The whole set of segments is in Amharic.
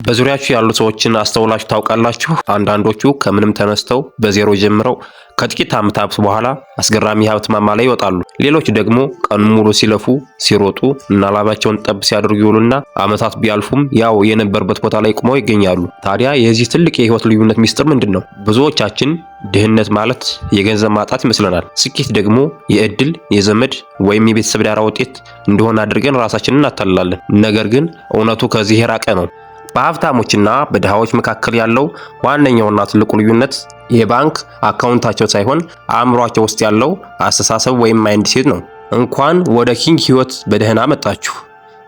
በዙሪያችሁ ያሉ ሰዎችን አስተውላችሁ ታውቃላችሁ? አንዳንዶቹ ከምንም ተነስተው በዜሮ ጀምረው ከጥቂት ዓመታት በኋላ አስገራሚ ሀብት ማማ ላይ ይወጣሉ። ሌሎች ደግሞ ቀኑን ሙሉ ሲለፉ ሲሮጡ እና ላባቸውን ጠብ ሲያደርጉ ይውሉና ዓመታት ቢያልፉም ያው የነበሩበት ቦታ ላይ ቆመው ይገኛሉ። ታዲያ የዚህ ትልቅ የህይወት ልዩነት ሚስጥር ምንድን ነው? ብዙዎቻችን ድህነት ማለት የገንዘብ ማጣት ይመስለናል። ስኬት ደግሞ የእድል፣ የዘመድ ወይም የቤተሰብ ዳራ ውጤት እንደሆነ አድርገን ራሳችንን እናታልላለን። ነገር ግን እውነቱ ከዚህ የራቀ ነው። በሀብታሞችና በድሃዎች መካከል ያለው ዋነኛውና ትልቁ ልዩነት የባንክ አካውንታቸው ሳይሆን አእምሯቸው ውስጥ ያለው አስተሳሰብ ወይም ማይንድሴት ነው። እንኳን ወደ ኪንግ ህይወት በደህና መጣችሁ።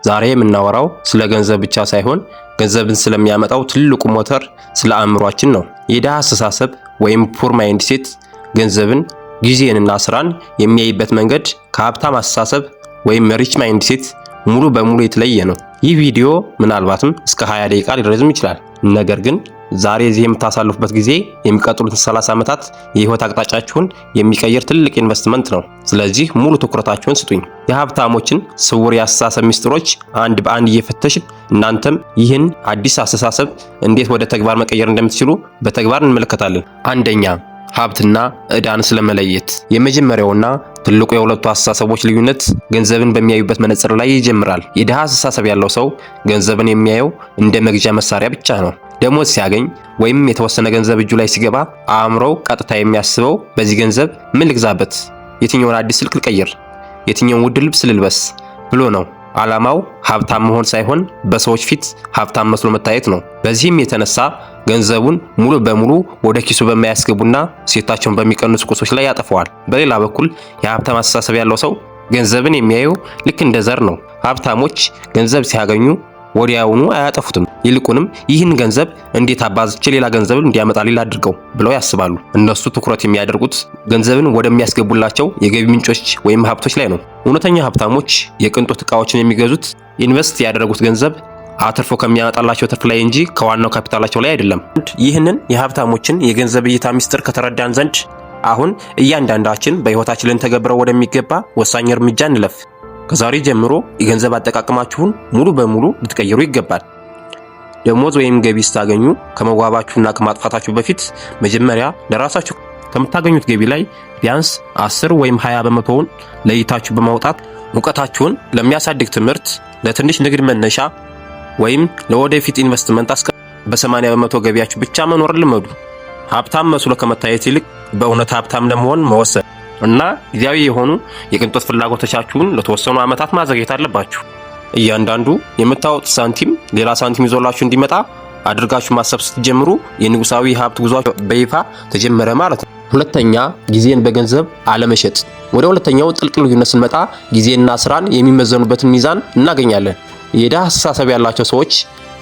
ዛሬ የምናወራው ስለ ገንዘብ ብቻ ሳይሆን ገንዘብን ስለሚያመጣው ትልቁ ሞተር ስለ አእምሯችን ነው። የድሃ አስተሳሰብ ወይም ፑር ማይንድሴት ገንዘብን፣ ጊዜንና ስራን የሚያይበት መንገድ ከሀብታም አስተሳሰብ ወይም ሪች ማይንድሴት ሙሉ በሙሉ የተለየ ነው። ይህ ቪዲዮ ምናልባትም እስከ 20 ደቂቃ ሊረዝም ይችላል። ነገር ግን ዛሬ እዚህ የምታሳልፉበት ጊዜ የሚቀጥሉት 30 ዓመታት የህይወት አቅጣጫችሁን የሚቀይር ትልቅ ኢንቨስትመንት ነው። ስለዚህ ሙሉ ትኩረታችሁን ስጡኝ። የሀብታሞችን ስውር የአስተሳሰብ ሚስጥሮች አንድ በአንድ እየፈተሽን እናንተም ይህን አዲስ አስተሳሰብ እንዴት ወደ ተግባር መቀየር እንደምትችሉ በተግባር እንመለከታለን። አንደኛ፣ ሀብትና ዕዳን ስለመለየት። የመጀመሪያውና ትልቁ የሁለቱ አስተሳሰቦች ልዩነት ገንዘብን በሚያዩበት መነጽር ላይ ይጀምራል። የድሃ አስተሳሰብ ያለው ሰው ገንዘብን የሚያየው እንደ መግዣ መሳሪያ ብቻ ነው። ደሞዝ ሲያገኝ ወይም የተወሰነ ገንዘብ እጁ ላይ ሲገባ አእምሮው ቀጥታ የሚያስበው በዚህ ገንዘብ ምን ልግዛበት፣ የትኛውን አዲስ ስልክ ልቀይር፣ የትኛውን ውድ ልብስ ልልበስ ብሎ ነው። ዓላማው ሀብታም መሆን ሳይሆን በሰዎች ፊት ሀብታም መስሎ መታየት ነው። በዚህም የተነሳ ገንዘቡን ሙሉ በሙሉ ወደ ኪሱ በማያስገቡና ሴታቸውን በሚቀንሱ ቁሶች ላይ ያጠፈዋል። በሌላ በኩል የሀብታም አስተሳሰብ ያለው ሰው ገንዘብን የሚያየው ልክ እንደ ዘር ነው። ሀብታሞች ገንዘብ ሲያገኙ ወዲያውኑ አያጠፉትም። ይልቁንም ይህን ገንዘብ እንዴት አባዝቼ ሌላ ገንዘብን እንዲያመጣልኝ አድርገው ብለው ያስባሉ። እነሱ ትኩረት የሚያደርጉት ገንዘብን ወደሚያስገቡላቸው የገቢ ምንጮች ወይም ሀብቶች ላይ ነው። እውነተኛ ሀብታሞች የቅንጦት ዕቃዎችን የሚገዙት ኢንቨስት ያደረጉት ገንዘብ አትርፎ ከሚያመጣላቸው ትርፍ ላይ እንጂ ከዋናው ካፒታላቸው ላይ አይደለም። ይህንን የሀብታሞችን የገንዘብ እይታ ሚስጥር ከተረዳን ዘንድ አሁን እያንዳንዳችን በህይወታችን ልንተገብረው ወደሚገባ ወሳኝ እርምጃ እንለፍ። ከዛሬ ጀምሮ የገንዘብ አጠቃቀማችሁን ሙሉ በሙሉ ልትቀይሩ ይገባል። ደሞዝ ወይም ገቢ ስታገኙ ከመዋባችሁና ከማጥፋታችሁ በፊት መጀመሪያ ለራሳችሁ ከምታገኙት ገቢ ላይ ቢያንስ 10 ወይም 20 በመቶውን ለይታችሁ በማውጣት ሙቀታችሁን ለሚያሳድግ ትምህርት፣ ለትንሽ ንግድ መነሻ ወይም ለወደፊት ኢንቨስትመንት በ80 በመቶ ገቢያችሁ ብቻ መኖር ልመዱ። ሀብታም መስሎ ከመታየት ይልቅ በእውነት ሀብታም ለመሆን መወሰን እና ጊዜያዊ የሆኑ የቅንጦት ፍላጎቶቻችሁን ለተወሰኑ ዓመታት ማዘግየት አለባችሁ። እያንዳንዱ የምታወጡት ሳንቲም ሌላ ሳንቲም ይዞላችሁ እንዲመጣ አድርጋችሁ ማሰብ ስትጀምሩ የንጉሳዊ ሀብት ጉዟችሁ በይፋ ተጀመረ ማለት ነው። ሁለተኛ፣ ጊዜን በገንዘብ አለመሸጥ። ወደ ሁለተኛው ጥልቅ ልዩነት ስንመጣ ጊዜና ስራን የሚመዘኑበትን ሚዛን እናገኛለን። የድሃ አስተሳሰብ ያላቸው ሰዎች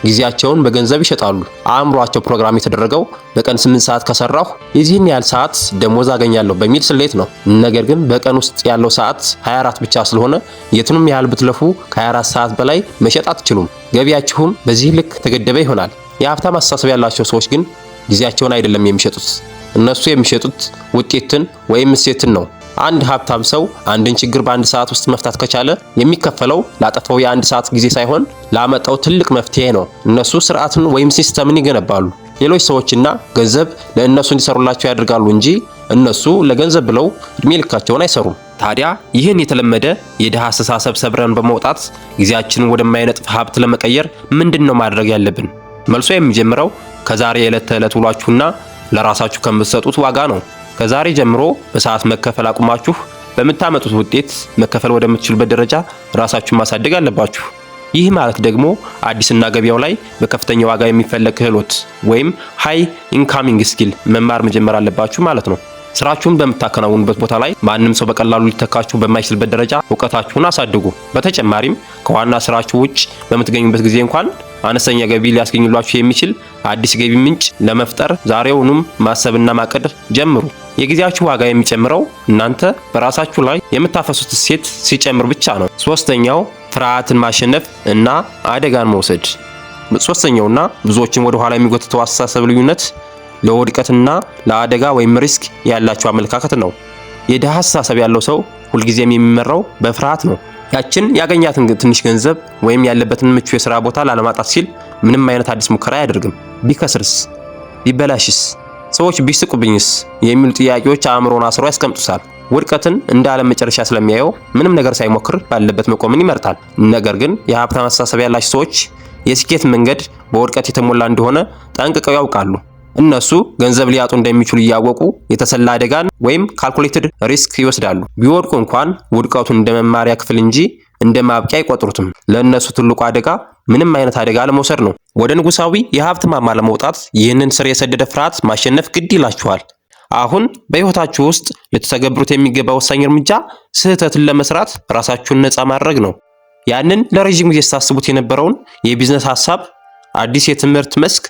ጊዜያቸውን በገንዘብ ይሸጣሉ። አእምሯቸው ፕሮግራም የተደረገው በቀን 8 ሰዓት ከሰራሁ የዚህን ያህል ሰዓት ደሞዝ አገኛለሁ በሚል ስሌት ነው። ነገር ግን በቀን ውስጥ ያለው ሰዓት 24 ብቻ ስለሆነ የቱንም ያህል ብትለፉ ከ24 ሰዓት በላይ መሸጥ አትችሉም። ገቢያችሁም በዚህ ልክ ተገደበ ይሆናል። የሀብታም አስተሳሰብ ያላቸው ሰዎች ግን ጊዜያቸውን አይደለም የሚሸጡት። እነሱ የሚሸጡት ውጤትን ወይም እሴትን ነው። አንድ ሀብታም ሰው አንድን ችግር በአንድ ሰዓት ውስጥ መፍታት ከቻለ የሚከፈለው ላጠፋው የአንድ ሰዓት ጊዜ ሳይሆን ላመጣው ትልቅ መፍትሄ ነው። እነሱ ስርዓትን ወይም ሲስተምን ይገነባሉ። ሌሎች ሰዎችና ገንዘብ ለእነሱ እንዲሰሩላቸው ያደርጋሉ እንጂ እነሱ ለገንዘብ ብለው እድሜ ልካቸውን አይሰሩም። ታዲያ ይህን የተለመደ የድሃ አስተሳሰብ ሰብረን በመውጣት ጊዜያችንን ወደማይነጥፍ ሀብት ለመቀየር ምንድነው ማድረግ ያለብን? መልሶ የሚጀምረው ከዛሬ የዕለት ተዕለት ውሏችሁና ለራሳችሁ ከምትሰጡት ዋጋ ነው። ከዛሬ ጀምሮ በሰዓት መከፈል አቁማችሁ በምታመጡት ውጤት መከፈል ወደምትችሉበት ደረጃ ራሳችሁን ማሳደግ አለባችሁ። ይህ ማለት ደግሞ አዲስና ገበያው ላይ በከፍተኛ ዋጋ የሚፈለግ ክህሎት ወይም ሃይ ኢንካሚንግ ስኪል መማር መጀመር አለባችሁ ማለት ነው። ስራችሁን በምታከናውኑበት ቦታ ላይ ማንም ሰው በቀላሉ ሊተካችሁ በማይችልበት ደረጃ ዕውቀታችሁን አሳድጉ። በተጨማሪም ከዋና ስራችሁ ውጭ በምትገኙበት ጊዜ እንኳን አነስተኛ ገቢ ሊያስገኝላችሁ የሚችል አዲስ ገቢ ምንጭ ለመፍጠር ዛሬውኑም ማሰብና ማቀድ ጀምሩ። የጊዜያችሁ ዋጋ የሚጨምረው እናንተ በራሳችሁ ላይ የምታፈሱት እሴት ሲጨምር ብቻ ነው። ሶስተኛው ፍርሃትን ማሸነፍ እና አደጋን መውሰድ። ሶስተኛውና ብዙዎችን ወደ ኋላ የሚጎትተው አስተሳሰብ ልዩነት ለውድቀትና ለአደጋ ወይም ሪስክ ያላቸው አመለካከት ነው። የድሃ አስተሳሰብ ያለው ሰው ሁልጊዜም የሚመራው በፍርሃት ነው። ያችን ያገኛትን ትንሽ ገንዘብ ወይም ያለበትን ምቹ የሥራ ቦታ ላለማጣት ሲል ምንም አይነት አዲስ ሙከራ አያደርግም። ቢከስርስ? ቢበላሽስ? ሰዎች ቢስቁብኝስ? የሚሉ ጥያቄዎች አእምሮን አስሮ ያስቀምጡታል። ውድቀትን እንደ ዓለም መጨረሻ ስለሚያየው ምንም ነገር ሳይሞክር ባለበት መቆምን ይመርጣል። ነገር ግን የሀብታም አስተሳሰብ ያላቸው ሰዎች የስኬት መንገድ በውድቀት የተሞላ እንደሆነ ጠንቅቀው ያውቃሉ። እነሱ ገንዘብ ሊያጡ እንደሚችሉ እያወቁ የተሰላ አደጋን ወይም ካልኩሌትድ ሪስክ ይወስዳሉ። ቢወድቁ እንኳን ውድቀቱን እንደ መማሪያ ክፍል እንጂ እንደ ማብቂያ አይቆጥሩትም። ለእነሱ ትልቁ አደጋ ምንም አይነት አደጋ ለመውሰድ ነው። ወደ ንጉሳዊ የሀብት ማማ ለመውጣት ይህንን ስር የሰደደ ፍርሃት ማሸነፍ ግድ ይላችኋል። አሁን በሕይወታችሁ ውስጥ ልትተገብሩት የሚገባ ወሳኝ እርምጃ ስህተትን ለመስራት ራሳችሁን ነፃ ማድረግ ነው። ያንን ለረጅም ጊዜ ስታስቡት የነበረውን የቢዝነስ ሐሳብ፣ አዲስ የትምህርት መስክ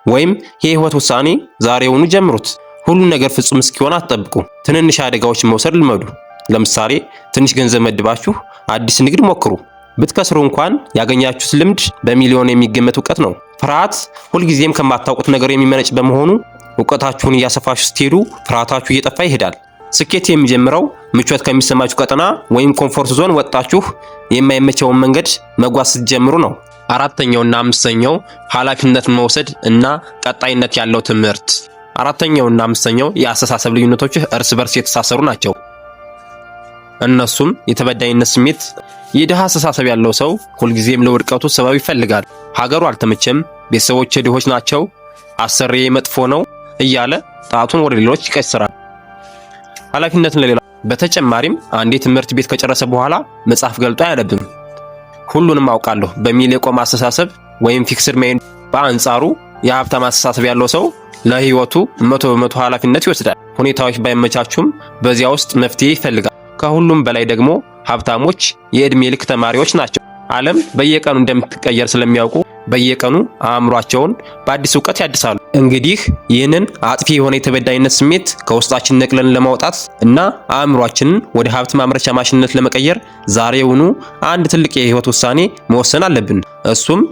ወይም የህይወት ውሳኔ ዛሬውኑ ጀምሩት። ሁሉን ነገር ፍጹም እስኪሆን አትጠብቁ። ትንንሽ አደጋዎችን መውሰድ ልመዱ። ለምሳሌ ትንሽ ገንዘብ መድባችሁ አዲስ ንግድ ሞክሩ። ብትከስሩ እንኳን ያገኛችሁት ልምድ በሚሊዮን የሚገመት እውቀት ነው። ፍርሃት ሁልጊዜም ከማታውቁት ነገር የሚመነጭ በመሆኑ እውቀታችሁን እያሰፋችሁ ስትሄዱ ፍርሃታችሁ እየጠፋ ይሄዳል። ስኬት የሚጀምረው ምቾት ከሚሰማችሁ ቀጠና ወይም ኮምፎርት ዞን ወጣችሁ የማይመቸውን መንገድ መጓዝ ስትጀምሩ ነው። አራተኛውና አምስተኛው ኃላፊነት መውሰድ እና ቀጣይነት ያለው ትምህርት። አራተኛውና አምስተኛው የአስተሳሰብ ልዩነቶች እርስ በርስ የተሳሰሩ ናቸው። እነሱም የተበዳይነት ስሜት። የድሃ አስተሳሰብ ያለው ሰው ሁልጊዜም ለውድቀቱ ሰበብ ይፈልጋል። ሀገሩ አልተመቸም፣ ቤተሰቦች ድሆች ናቸው፣ አሰሪዬ መጥፎ ነው እያለ ጣቱን ወደ ሌሎች ይቀስራል። ኃላፊነትን ለሌላ። በተጨማሪም አንዴ ትምህርት ቤት ከጨረሰ በኋላ መጽሐፍ ገልጦ አያነብም። ሁሉንም አውቃለሁ በሚል የቆመ አስተሳሰብ ወይም ፊክስድ ማይንድ። በአንጻሩ የሀብታም አስተሳሰብ ያለው ሰው ለህይወቱ 100% ኃላፊነት ይወስዳል። ሁኔታዎች ባይመቻቹም በዚያ ውስጥ መፍትሄ ይፈልጋል። ከሁሉም በላይ ደግሞ ሀብታሞች የዕድሜ ልክ ተማሪዎች ናቸው። ዓለም በየቀኑ እንደምትቀየር ስለሚያውቁ በየቀኑ አእምሯቸውን በአዲስ እውቀት ያድሳሉ። እንግዲህ ይህንን አጥፊ የሆነ የተበዳይነት ስሜት ከውስጣችን ነቅለን ለማውጣት እና አእምሯችንን ወደ ሀብት ማምረቻ ማሽንነት ለመቀየር ዛሬውኑ አንድ ትልቅ የህይወት ውሳኔ መወሰን አለብን። እሱም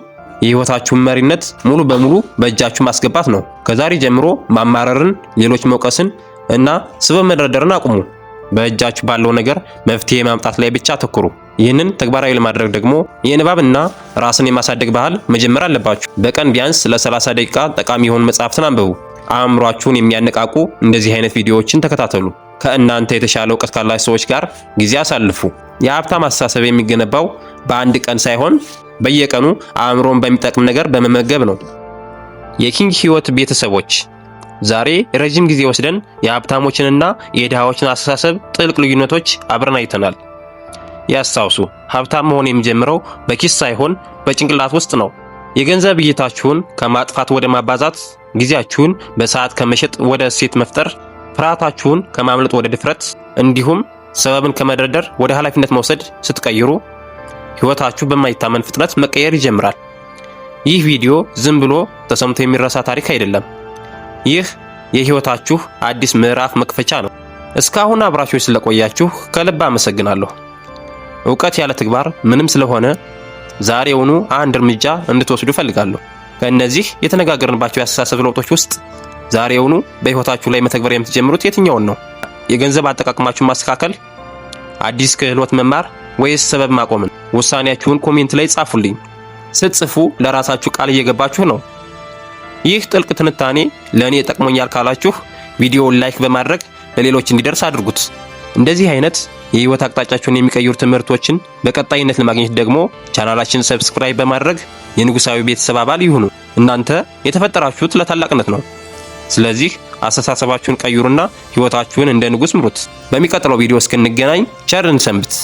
የህይወታችሁን መሪነት ሙሉ በሙሉ በእጃችሁ ማስገባት ነው። ከዛሬ ጀምሮ ማማረርን፣ ሌሎች መውቀስን እና ስበብ መደርደርን አቁሙ። በእጃችሁ ባለው ነገር መፍትሄ ማምጣት ላይ ብቻ አተኩሩ። ይህንን ተግባራዊ ለማድረግ ደግሞ የንባብና ራስን የማሳደግ ባህል መጀመር አለባችሁ። በቀን ቢያንስ ለ30 ደቂቃ ጠቃሚ የሆኑ መጽሐፍትን አንብቡ። አእምሯችሁን የሚያነቃቁ እንደዚህ አይነት ቪዲዮዎችን ተከታተሉ። ከእናንተ የተሻለ እውቀት ካላቸው ሰዎች ጋር ጊዜ አሳልፉ። የሀብታም አስተሳሰብ የሚገነባው በአንድ ቀን ሳይሆን በየቀኑ አእምሮን በሚጠቅም ነገር በመመገብ ነው። የኪንግ ህይወት ቤተሰቦች፣ ዛሬ ረጅም ጊዜ ወስደን የሀብታሞችንና የድሃዎችን አስተሳሰብ ጥልቅ ልዩነቶች አብረን አይተናል። ያስታውሱ፣ ሀብታም መሆን የሚጀምረው በኪስ ሳይሆን በጭንቅላት ውስጥ ነው። የገንዘብ እይታችሁን ከማጥፋት ወደ ማባዛት፣ ጊዜያችሁን በሰዓት ከመሸጥ ወደ እሴት መፍጠር፣ ፍርሃታችሁን ከማምለጥ ወደ ድፍረት፣ እንዲሁም ሰበብን ከመደርደር ወደ ኃላፊነት መውሰድ ስትቀይሩ ህይወታችሁ በማይታመን ፍጥነት መቀየር ይጀምራል። ይህ ቪዲዮ ዝም ብሎ ተሰምቶ የሚረሳ ታሪክ አይደለም። ይህ የህይወታችሁ አዲስ ምዕራፍ መክፈቻ ነው። እስካሁን አብራችሁ ስለቆያችሁ ከልብ አመሰግናለሁ። ዕውቀት ያለ ተግባር ምንም ስለሆነ ዛሬውኑ አንድ እርምጃ እንድትወስዱ እፈልጋለሁ። ከእነዚህ የተነጋገርንባቸው የአስተሳሰብ ለውጦች ውስጥ ዛሬውኑ በህይወታችሁ ላይ መተግበር የምትጀምሩት የትኛውን ነው? የገንዘብ አጠቃቀማችሁን ማስተካከል፣ አዲስ ክህሎት መማር ወይስ ሰበብ ማቆምን? ውሳኔያችሁን ኮሜንት ላይ ጻፉልኝ። ስትጽፉ ለራሳችሁ ቃል እየገባችሁ ነው። ይህ ጥልቅ ትንታኔ ለእኔ ጠቅሞኛል ካላችሁ ቪዲዮውን ላይክ በማድረግ ለሌሎች እንዲደርስ አድርጉት። እንደዚህ አይነት የህይወት አቅጣጫችሁን የሚቀይሩ ትምህርቶችን በቀጣይነት ለማግኘት ደግሞ ቻናላችንን ሰብስክራይብ በማድረግ የንጉሳዊ ቤተሰብ አባል ይሁኑ። እናንተ የተፈጠራችሁት ለታላቅነት ነው። ስለዚህ አስተሳሰባችሁን ቀይሩና ህይወታችሁን እንደ ንጉስ ምሩት። በሚቀጥለው ቪዲዮ እስክንገናኝ ቸር እንሰንብት።